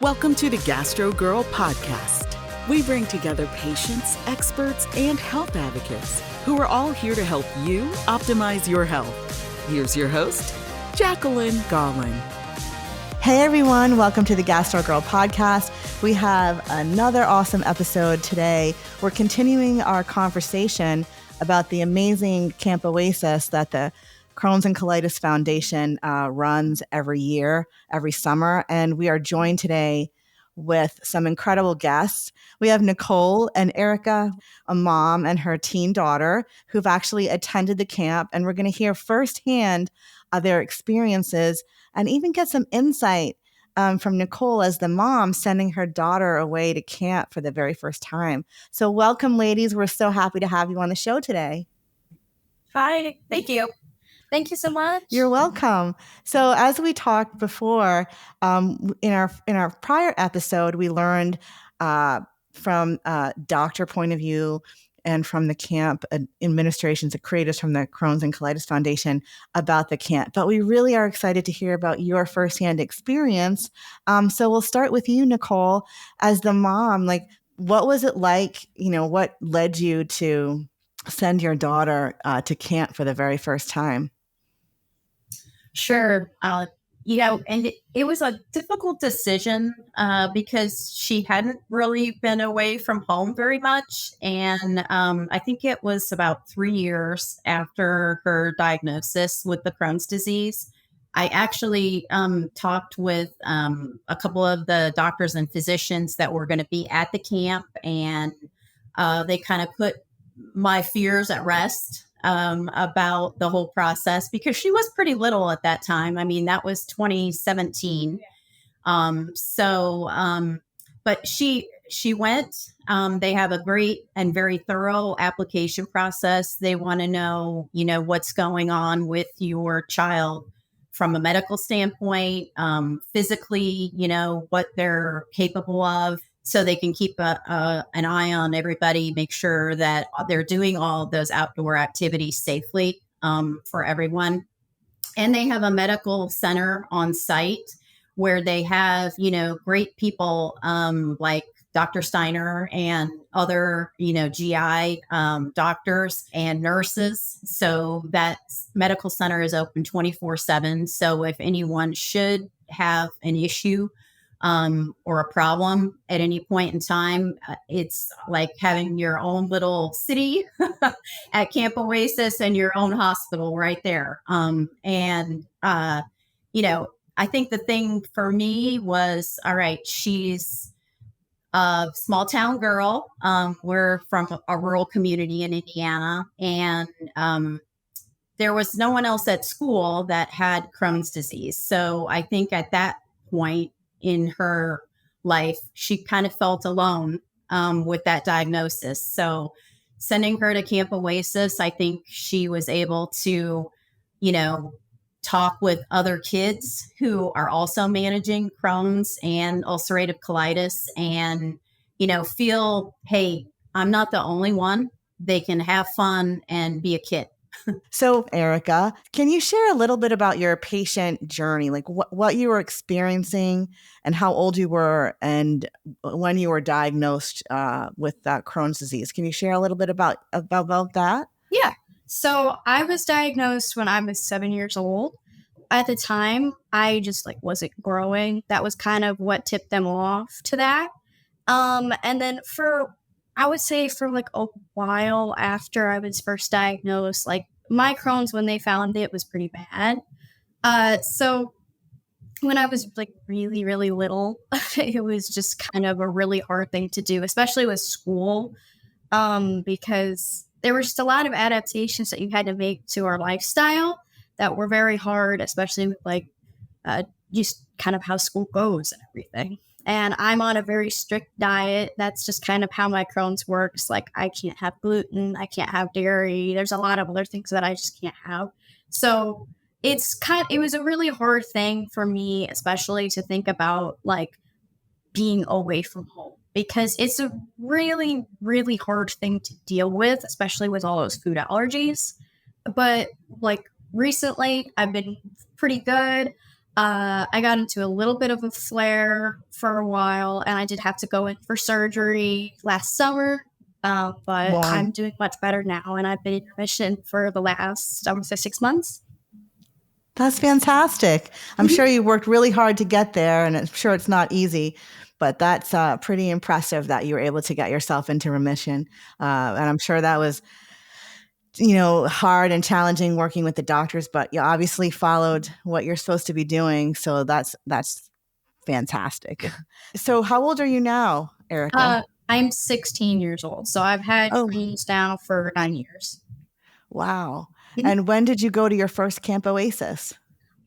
Welcome to the Gastro Girl podcast. We bring together patients, experts, and health advocates who are all here to help you optimize your health. Here's your host, Jacqueline Gollin. Hey everyone, welcome to the Gastro Girl podcast. We have another awesome episode today. We're continuing our conversation about the amazing Camp Oasis that the Crohn's and Colitis Foundation runs every year, every summer. And we are joined today with some incredible guests. We have Nicole and Erica, a mom and her teen daughter who've actually attended the camp. And we're going to hear firsthand their experiences and even get some insight from Nicole as the mom sending her daughter away to camp for the very first time. So welcome, ladies. We're so happy to have you on the show today. Hi, thank you. Thank you so much. You're welcome. So as we talked before, in our prior episode, we learned from a doctor point of view and from the camp administrations, the creators from the Crohn's and Colitis Foundation about the camp. But we really are excited to hear about your firsthand experience. So we'll start with you, Nicole, as the mom. Like, what was it like? You know, what led you to send your daughter to camp for the very first time? Sure. And it was a difficult decision because she hadn't really been away from home very much. And I think it was about 3 years after her diagnosis with the Crohn's disease. I actually talked with a couple of the doctors and physicians that were going to be at the camp, and they kind of put my fears at rest about the whole process, because she was pretty little at that time. I mean, that was 2017. But she went. They have a great and very thorough application process. They want to know, what's going on with your child from a medical standpoint, physically, what they're capable of, so they can keep an eye on everybody, make sure that they're doing all those outdoor activities safely for everyone. And they have a medical center on site where they have, great people like Dr. Steiner and other, GI doctors and nurses. So that medical center is open 24/7. So if anyone should have an issue or a problem at any point in time, it's like having your own little city at Camp Oasis and your own hospital right there. I think the thing for me was, all right, she's a small town girl. We're from a rural community in Indiana, and there was no one else at school that had Crohn's disease. So I think at that point in her life, she kind of felt alone with that diagnosis. So sending her to Camp Oasis, I think she was able to, talk with other kids who are also managing Crohn's and ulcerative colitis and, feel, hey, I'm not the only one. They can have fun and be a kid. So, Erica, can you share a little bit about your patient journey, like what you were experiencing and how old you were and when you were diagnosed with Crohn's disease? Can you share a little bit about that? Yeah. So I was diagnosed when I was 7 years old. At the time, I just wasn't growing. That was kind of what tipped them off to that. And then I would say for a while after I was first diagnosed, my Crohn's, when they found it, was pretty bad. So when I was really, really little, it was just kind of a really hard thing to do, especially with school, because there were just a lot of adaptations that you had to make to our lifestyle that were very hard, especially with just kind of how school goes and everything. And I'm on a very strict diet. That's just kind of how my Crohn's works. I can't have gluten. I can't have dairy. There's a lot of other things that I just can't have. So it was a really hard thing for me, especially to think about being away from home, because it's a really, really hard thing to deal with, especially with all those food allergies. But recently I've been pretty good. I got into a little bit of a flare for a while, and I did have to go in for surgery last summer. But Wow. I'm doing much better now, and I've been in remission for the last, I would say, 6 months. That's fantastic. I'm sure you worked really hard to get there, and I'm sure it's not easy, but that's pretty impressive that you were able to get yourself into remission. And I'm sure that was, hard and challenging working with the doctors, but you obviously followed what you're supposed to be doing. So that's fantastic. So how old are you now, Erica? I'm 16 years old. So I've had Crohn's now for 9 years. Wow. And when did you go to your first Camp Oasis?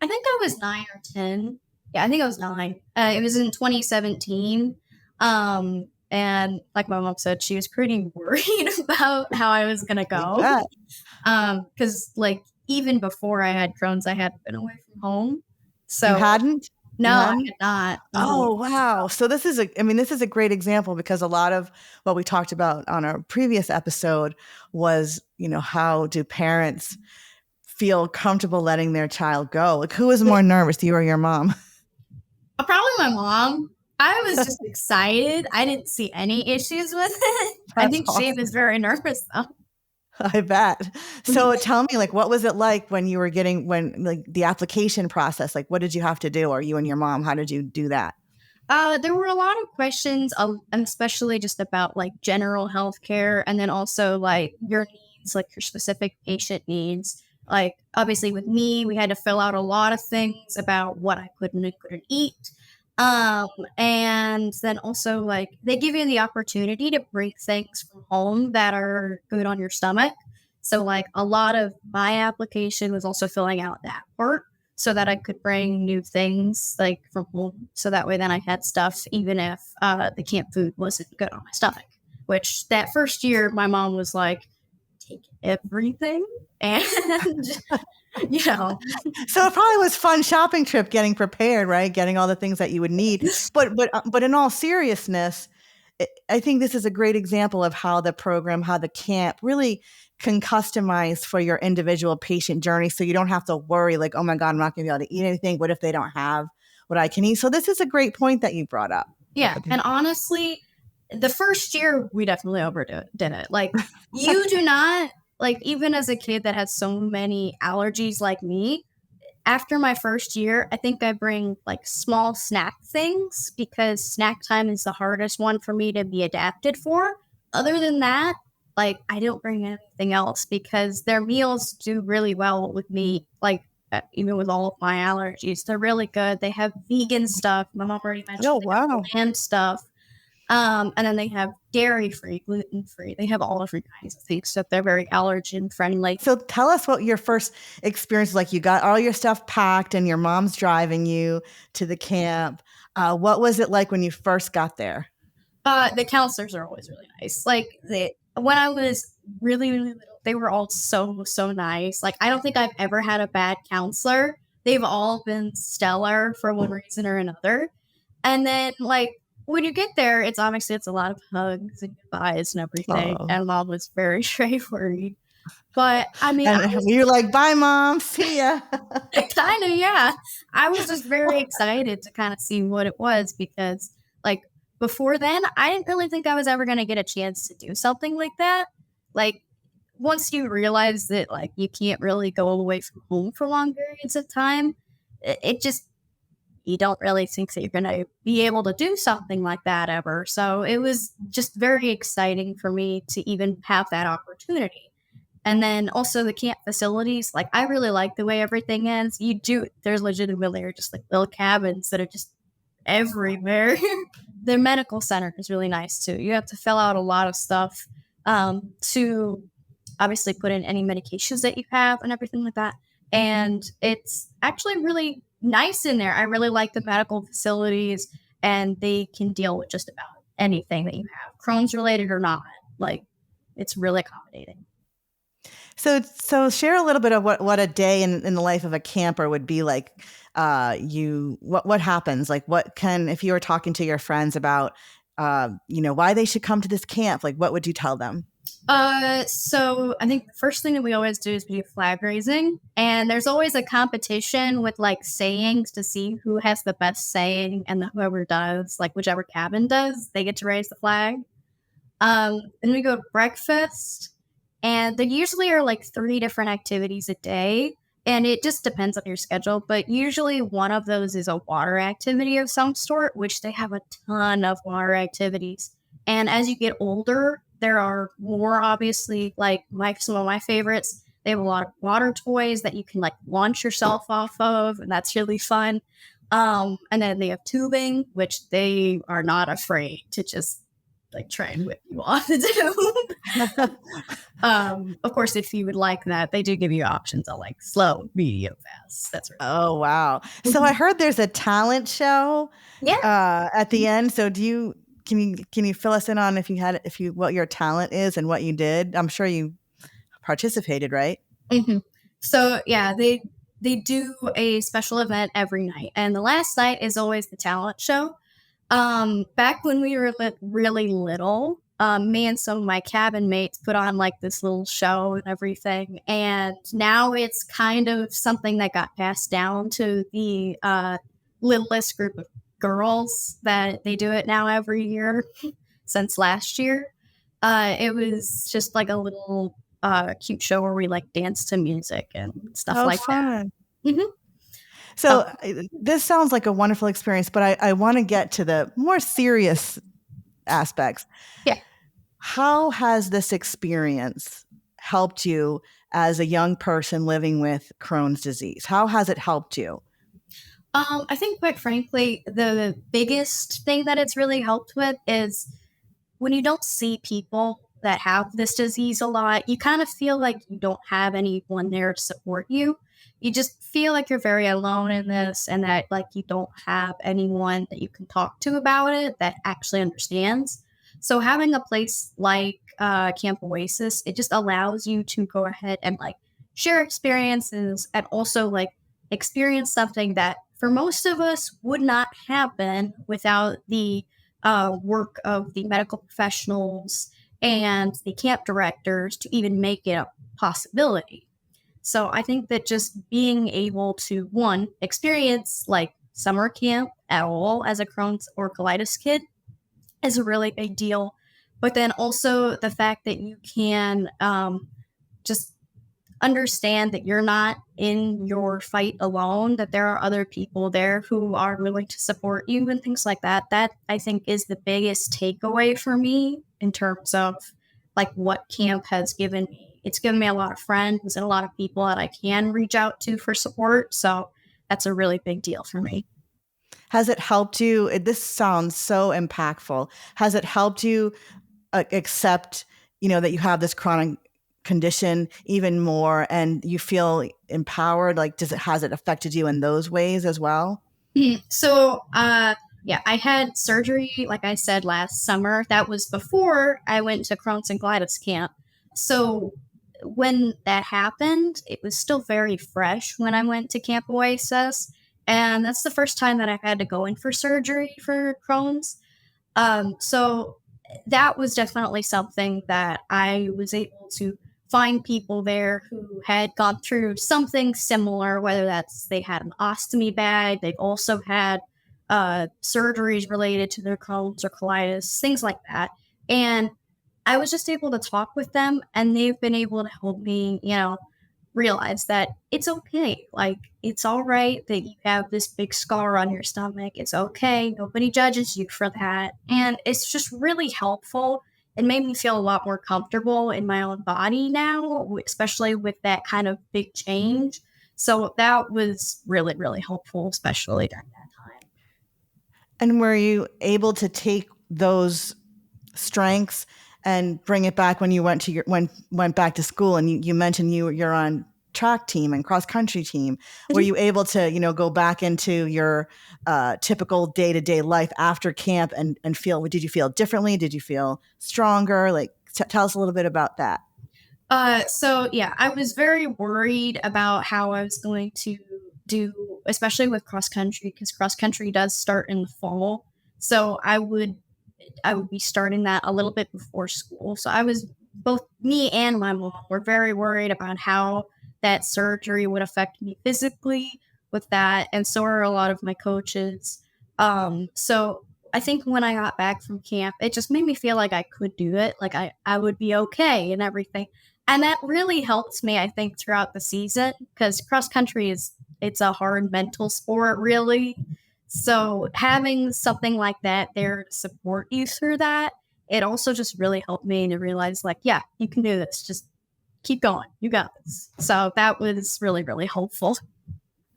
I think I was 9 or 10. Yeah, I think I was 9. It was in 2017. And like my mom said, she was pretty worried about how I was going to go. Because even before I had Crohn's, I had been away from home. So you hadn't? No, I did not. Oh, wow. So this is a great example, because a lot of what we talked about on our previous episode was, how do parents feel comfortable letting their child go? Like, who was more nervous, you or your mom? Probably my mom. I was just excited. I didn't see any issues with it. I think awesome. She was very nervous though. I bet. So tell me, what was it like when you were the application process? What did you have to do? Or you and your mom, how did you do that? There were a lot of questions, especially just about general health care, and then also your needs, your specific patient needs. Obviously with me, we had to fill out a lot of things about what I could and couldn't eat. And then also they give you the opportunity to bring things from home that are good on your stomach. So a lot of my application was also filling out that part so that I could bring new things from home. So that way then I had stuff, even if the camp food wasn't good on my stomach, which that first year my mom was take everything. And So it probably was fun shopping trip, getting prepared, right? Getting all the things that you would need. But in all seriousness, I think this is a great example of how the camp really can customize for your individual patient journey. So you don't have to worry oh my God, I'm not going to be able to eat anything. What if they don't have what I can eat? So this is a great point that you brought up. Yeah. And honestly, the first year we definitely overdid it. You do not, even as a kid that has so many allergies like me, after my first year, I think I bring small snack things, because snack time is the hardest one for me to be adapted for. Other than that, I don't bring anything else, because their meals do really well with me. Even with all of my allergies, they're really good. They have vegan stuff. My mom already mentioned. Oh, wow. Lamb stuff. And then they have dairy-free, gluten-free. They have all different kinds of things, so they're very allergen-friendly. So tell us what your first experience was like. You got all your stuff packed and your mom's driving you to the camp. What was it like when you first got there? The counselors are always really nice. When I was really, really little, they were all so, so nice. I don't think I've ever had a bad counselor. They've all been stellar for one reason or another. And then, when you get there, it's a lot of hugs and goodbyes and everything. Oh. And Mom was very straightforward. But you're bye, Mom. See ya. Kind of, yeah. I was just very excited to kind of see what it was, because before then, I didn't really think I was ever going to get a chance to do something like that. Once you realize that you can't really go away from home for long periods of time, you don't really think that you're going to be able to do something like that ever. So it was just very exciting for me to even have that opportunity. And then also the camp facilities, I really like the way everything is. There's legitimately just little cabins that are just everywhere. The medical center is really nice too. You have to fill out a lot of stuff to obviously put in any medications that you have and everything like that. And it's actually really nice in there. I really like the medical facilities, and they can deal with just about anything that you have, Crohn's related or not. It's really accommodating. So share a little bit of what a day in the life of a camper would be like. What happens? If you were talking to your friends about, why they should come to this camp, what would you tell them? So I think the first thing that we always do is we do flag raising, and there's always a competition with like sayings to see who has the best saying, and whoever does, like whichever cabin does, they get to raise the flag. Then we go to breakfast, and there usually are like 3 different activities a day, and it just depends on your schedule. But usually one of those is a water activity of some sort, which they have a ton of water activities. And as you get older, there are more, obviously, like some of my favorites. They have a lot of water toys that you can like launch yourself off of, and that's really fun. And then they have tubing, which they are not afraid to just like try and whip you off the tube. Of course, if you would like that, they do give you options on like slow, medium, fast. That's right. Oh, wow. So I heard there's a talent show at the end. So can you fill us in on what your talent is and what you did? I'm sure you participated, right? Mm-hmm. So yeah, they do a special event every night, and the last night is always the talent show. Back when we were really little, me and some of my cabin mates put on like this little show and everything, and now it's kind of something that got passed down to the littlest group of girls that they do it now every year since last year. It was just like a little cute show where we like dance to music and stuff fun. That. Mm-hmm. So this sounds like a wonderful experience, but I want to get to the more serious aspects. Yeah. How has this experience helped you as a young person living with Crohn's disease? How has it helped you? I think, quite frankly, the biggest thing that it's really helped with is when you don't see people that have this disease a lot, you kind of feel like you don't have anyone there to support you. You just feel like you're very alone in this, and that like you don't have anyone that you can talk to about it that actually understands. So having a place like Camp Oasis, it just allows you to go ahead and like share experiences, and also like experience something that for most of us would not happen without the work of the medical professionals and the camp directors to even make it a possibility. So I think that just being able to, one, experience like summer camp at all as a Crohn's or colitis kid is a really big deal. But then also the fact that you can just understand that you're not in your fight alone, that there are other people there who are willing to support you and things like that. That I think is the biggest takeaway for me in terms of like what camp has given me. It's given me a lot of friends and a lot of people that I can reach out to for support. So that's a really big deal for me. Has it helped you? This sounds so impactful. Has it helped you accept, that you have this chronic condition even more, and you feel empowered? Like, has it affected you in those ways as well? So, yeah, I had surgery, like I said, last summer. That was before I went to Crohn's and colitis camp. So when that happened, it was still very fresh when I went to Camp Oasis. And that's the first time that I had to go in for surgery for Crohn's. So that was definitely something that I was able to find people there who had gone through something similar, whether that's they had an ostomy bag, they've also had surgeries related to their Crohn's or colitis, things like that. And I was just able to talk with them, and they've been able to help me, realize that it's okay. Like, it's all right that you have this big scar on your stomach. It's okay. Nobody judges you for that. And it's just really helpful. It made me feel a lot more comfortable in my own body now, especially with that kind of big change. So that was really, really helpful, especially during that time. And were you able to take those strengths and bring it back when you went back to school? And you mentioned you're on track team and cross country team. Were you able to, go back into your typical day-to-day life after camp and did you feel differently? Did you feel stronger? Like, tell us a little bit about that. So yeah, I was very worried about how I was going to do, especially with cross country, because cross country does start in the fall. So I would be starting that a little bit before school. So I was both me and my mom were very worried about how that surgery would affect me physically with that. And so are a lot of my coaches. So I think when I got back from camp, it just made me feel like I could do it. Like I would be okay and everything. And that really helped me, I think, throughout the season, because cross country it's a hard mental sport, really. So having something like that there to support you through that, it also just really helped me to realize, like, yeah, you can do this. Just keep going. You got this. So that was really, really helpful.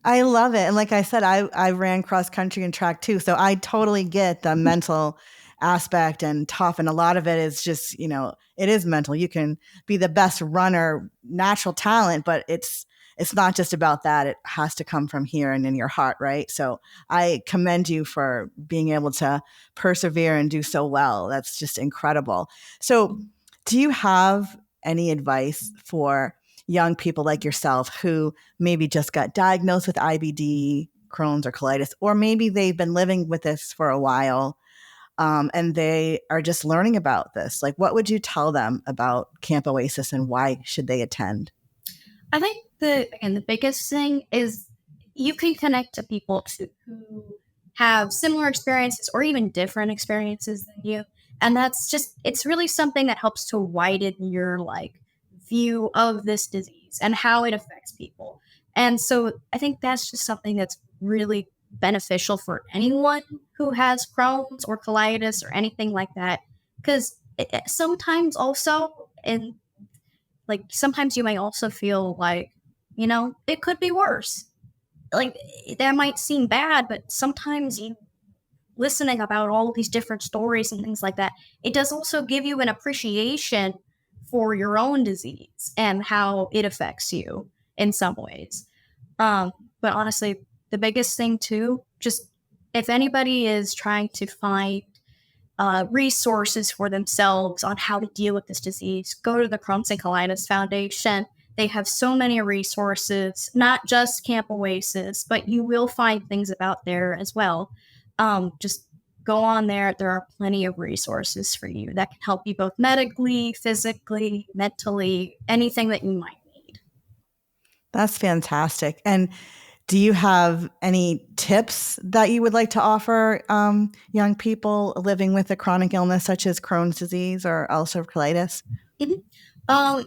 I love it. And like I said, I ran cross country and track too. So I totally get the mental aspect and tough. And a lot of it is just, it is mental. You can be the best runner, natural talent, but it's not just about that. It has to come from here and in your heart, right? So I commend you for being able to persevere and do so well. That's just incredible. So do you have any advice for young people like yourself who maybe just got diagnosed with IBD, Crohn's, or colitis, or maybe they've been living with this for a while and they are just learning about this? Like, what would you tell them about Camp Oasis and why should they attend? I think the biggest thing is you can connect to people who have similar experiences or even different experiences than you. And it's really something that helps to widen your view of this disease and how it affects people. And so I think that's just something that's really beneficial for anyone who has Crohn's or colitis or anything like that. Because sometimes also, and sometimes you might also feel like, it could be worse. Like that might seem bad, but sometimes listening about all these different stories and things like that, it does also give you an appreciation for your own disease and how it affects you in some ways. But honestly, the biggest thing too, just if anybody is trying to find resources for themselves on how to deal with this disease, go to the Crohn's and Colitis Foundation. They have so many resources, not just Camp Oasis, but you will find things about there as well. Just go on there. There are plenty of resources for you that can help you both medically, physically, mentally, anything that you might need. That's fantastic. And do you have any tips that you would like to offer young people living with a chronic illness such as Crohn's disease or ulcerative colitis? Mm-hmm.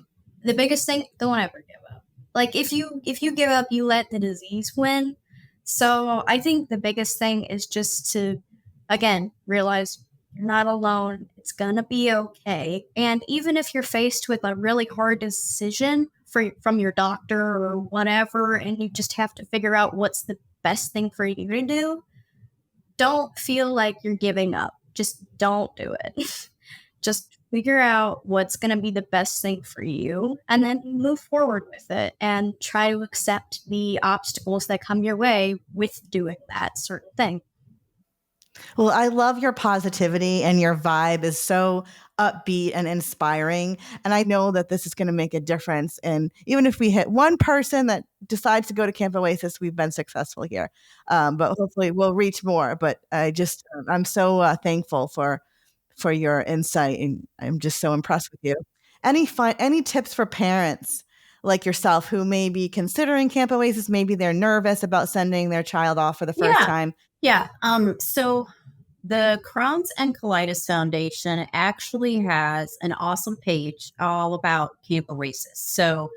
The biggest thing, don't ever give up. Like if you give up, you let the disease win. So I think the biggest thing is just to, again, realize you're not alone. It's going to be okay. And even if you're faced with a really hard decision from your doctor or whatever, and you just have to figure out what's the best thing for you to do, don't feel like you're giving up. Just don't do it. Just figure out what's going to be the best thing for you and then move forward with it and try to accept the obstacles that come your way with doing that certain thing. Well, I love your positivity, and your vibe is so upbeat and inspiring. And I know that this is going to make a difference. And even if we hit one person that decides to go to Camp Oasis, we've been successful here. But hopefully we'll reach more. But I'm so thankful for your insight, and I'm just so impressed with you. Any tips for parents like yourself who may be considering Camp Oasis? Maybe they're nervous about sending their child off for the first time. Yeah. So the Crohn's and Colitis Foundation actually has an awesome page all about Camp Oasis. So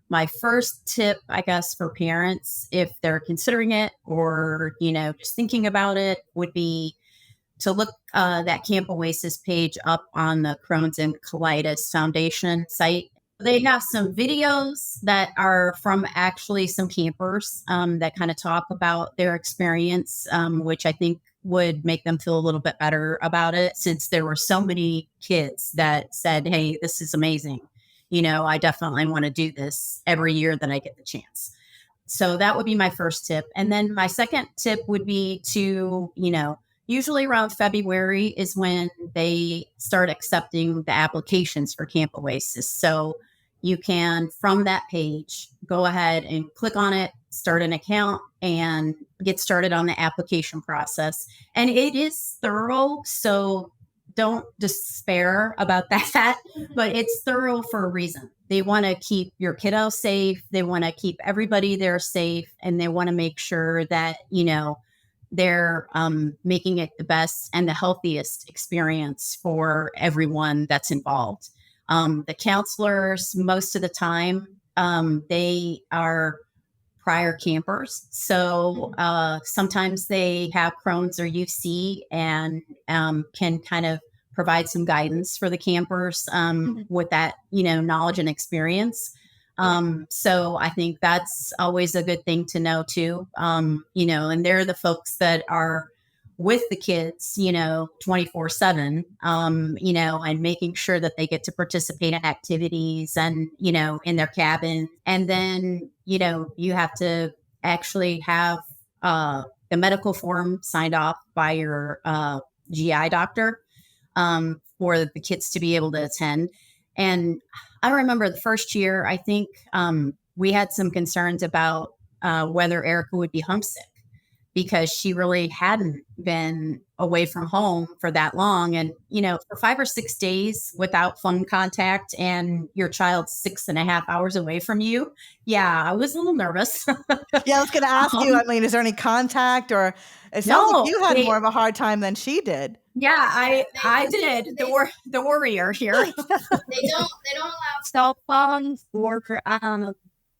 my first tip, I guess, for parents, if they're considering it or, just thinking about it, would be to look that Camp Oasis page up on the Crohn's and Colitis Foundation site. They have some videos that are from actually some campers that kind of talk about their experience, which I think would make them feel a little bit better about it, since there were so many kids that said, hey, this is amazing. I definitely want to do this every year that I get the chance. So that would be my first tip. And then my second tip would be to, usually around February is when they start accepting the applications for Camp Oasis. So you can, from that page, go ahead and click on it, start an account, and get started on the application process. And it is thorough. So don't despair about that, but it's thorough for a reason. They want to keep your kiddo safe. They want to keep everybody there safe, and they want to make sure that, they're making it the best and the healthiest experience for everyone that's involved. The counselors, most of the time, they are prior campers. So sometimes they have Crohn's or UC and can kind of provide some guidance for the campers with that, knowledge and experience. So I think that's always a good thing to know too, and they're the folks that are with the kids, 24/7, and making sure that they get to participate in activities and, in their cabin. And then, you have to actually have the medical form signed off by your GI doctor for the kids to be able to attend. And I remember the first year, I think we had some concerns about whether Erica would be homesick, because she really hadn't been away from home for that long. And, for 5 or 6 days without phone contact and your child's 6.5 hours away from you. Yeah, I was a little nervous. Yeah, I was going to ask you, is there any contact, or it sounds like you had more of a hard time than she did. Yeah, I did. The warrior here. They don't allow cell phones or they don't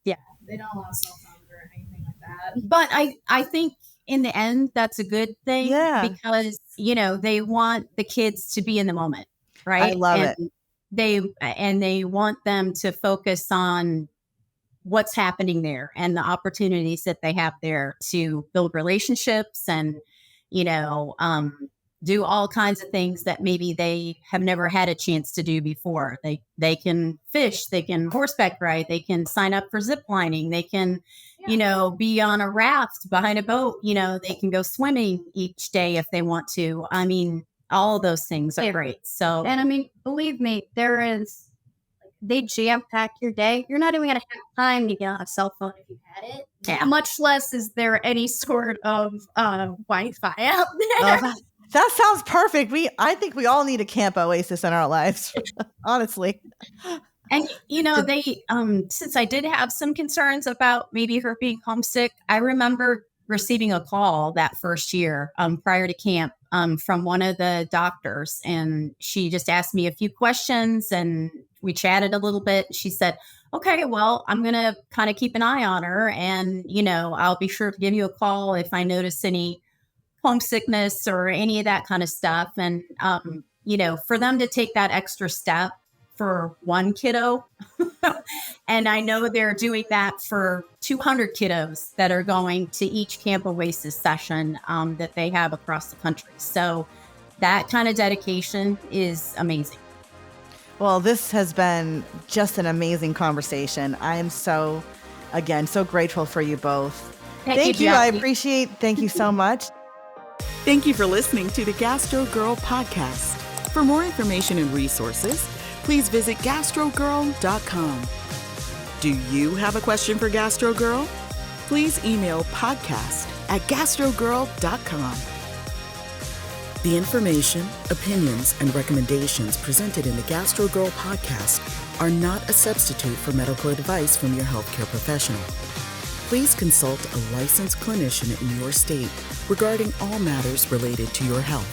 allow cell phones or anything like that. But I think in the end, that's a good thing, because, they want the kids to be in the moment, right? I love it. They want them to focus on what's happening there and the opportunities that they have there to build relationships and, do all kinds of things that maybe they have never had a chance to do before. They can fish, they can horseback ride, they can sign up for zip lining, they can, be on a raft behind a boat, they can go swimming each day if they want to. I mean, all of those things are great. So, and believe me, they jam pack your day. You're not even going to have time to get on a cell phone if you had it. Yeah. Much less is there any sort of Wi-Fi out there. That sounds perfect. I think we all need a Camp Oasis in our lives, honestly. And, they, since I did have some concerns about maybe her being homesick, I remember receiving a call that first year prior to camp from one of the doctors. And she just asked me a few questions and we chatted a little bit. She said, okay, well, I'm going to kind of keep an eye on her. And, I'll be sure to give you a call if I notice any homesickness or any of that kind of stuff. And, for them to take that extra step for one kiddo, and I know they're doing that for 200 kiddos that are going to each Camp Oasis session that they have across the country. So that kind of dedication is amazing. Well, this has been just an amazing conversation. I am so grateful for you both. Thank you. Thank you so much. Thank you for listening to the Gastro Girl podcast. For more information and resources, please visit gastrogirl.com. Do you have a question for Gastro Girl? Please email podcast@gastrogirl.com. The information, opinions, and recommendations presented in the Gastro Girl podcast are not a substitute for medical advice from your healthcare professional. Please consult a licensed clinician in your state regarding all matters related to your health.